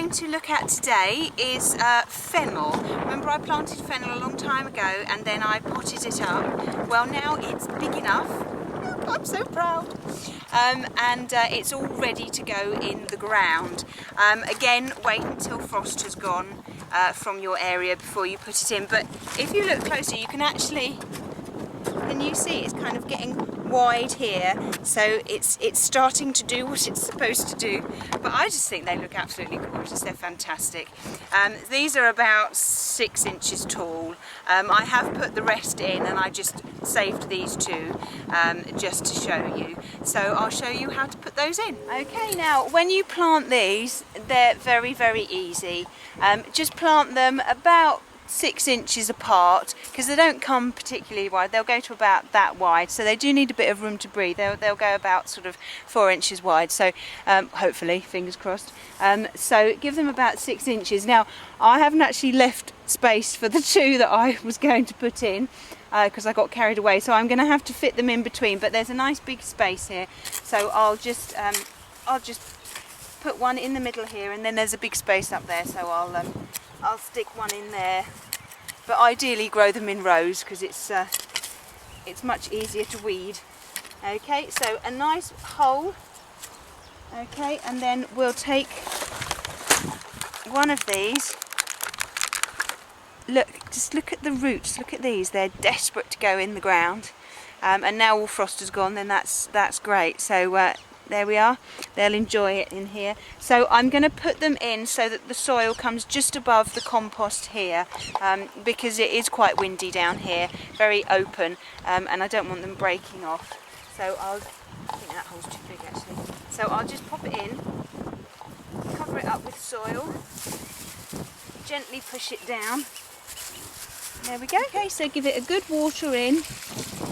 going to look at today is fennel. Remember I planted fennel a long time ago and then I potted it up. Well, now it's big enough. I'm so proud. And it's all ready to go in the ground. Again, wait until frost has gone from your area before you put it in. But if you look closer, you can actually, can you see it's kind of getting wide here, so it's starting to do what it's supposed to do. But I just think they look absolutely gorgeous. They're fantastic. These are about 6 inches tall. I have put the rest in and I just saved these two just to show you. So I'll show you how to put those in. Okay, now when you plant these, they're very, very easy. Just plant them about 6 inches apart, because they don't come particularly wide. They'll go to about that wide, so they do need a bit of room to breathe. They'll go about sort of 4 inches wide, so hopefully, fingers crossed. So give them about 6 inches. Now I haven't actually left space for the two that I was going to put in because I got carried away, so I'm going to have to fit them in between, but there's a nice big space here, so I'll just put one in the middle here, and then there's a big space up there, so I'll stick one in there, but ideally grow them in rows because it's much easier to weed. Okay, so a nice hole. Okay, and then we'll take one of these. Look, just look at the roots. Look at these. They're desperate to go in the ground. And now all frost has gone. Then that's great. So there we are. They'll enjoy it in here. So I'm going to put them in so that the soil comes just above the compost here, because it is quite windy down here, very open, and I don't want them breaking off. So I think that hole's too big actually. So I'll just pop it in, cover it up with soil, gently push it down. There we go. Okay, so give it a good water in.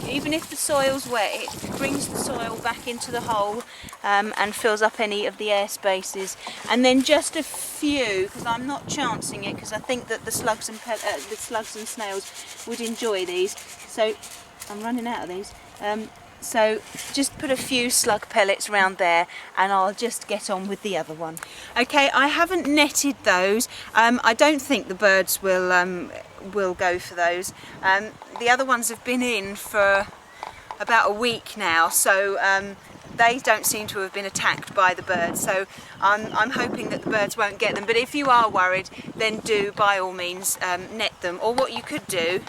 Even if the soil's wet, it brings the soil back into the hole and fills up any of the air spaces. And then just a few, because I'm not chancing it, because I think that the slugs and snails would enjoy these. So I'm running out of these. So just put a few slug pellets around there, and I'll just get on with the other one. Okay, I haven't netted those. I don't think the birds will go for those. The other ones have been in for about a week now, so they don't seem to have been attacked by the birds, so I'm hoping that the birds won't get them. But if you are worried, then do by all means net them. Or what you could do,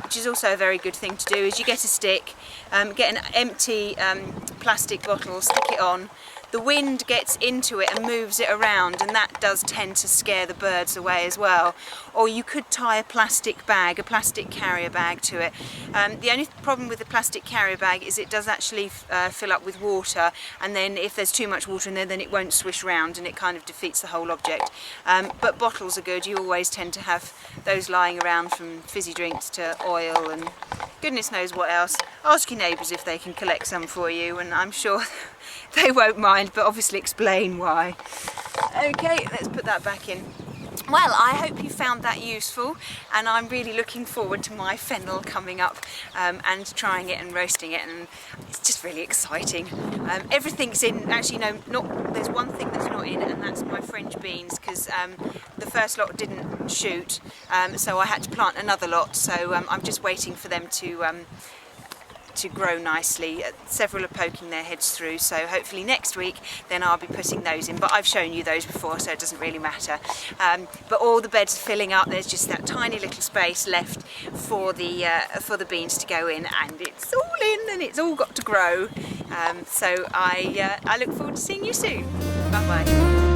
which is also a very good thing to do, is you get a stick, get an empty plastic bottle, stick it on. The wind gets into it and moves it around, and that does tend to scare the birds away as well. Or you could tie a plastic bag, a plastic carrier bag to it. The only problem with the plastic carrier bag is it does actually fill up with water, and then if there's too much water in there, then it won't swish round and it kind of defeats the whole object. But bottles are good. You always tend to have those lying around, from fizzy drinks to oil and goodness knows what else. Ask your neighbours if they can collect some for you, and I'm sure they won't mind, but obviously explain why. Okay, let's put that back in. Well, I hope you found that useful, and I'm really looking forward to my fennel coming up and trying it and roasting it, and it's just really exciting. Everything's in, actually no, there's one thing that's not in, and that's my French beans, because the first lot didn't shoot, so I had to plant another lot, so I'm just waiting for them to grow nicely. Several are poking their heads through, so hopefully next week then I'll be putting those in, but I've shown you those before, so it doesn't really matter. But all the beds are filling up. There's just that tiny little space left for the beans to go in, and it's all in and it's all got to grow. So I look forward to seeing you soon. Bye bye.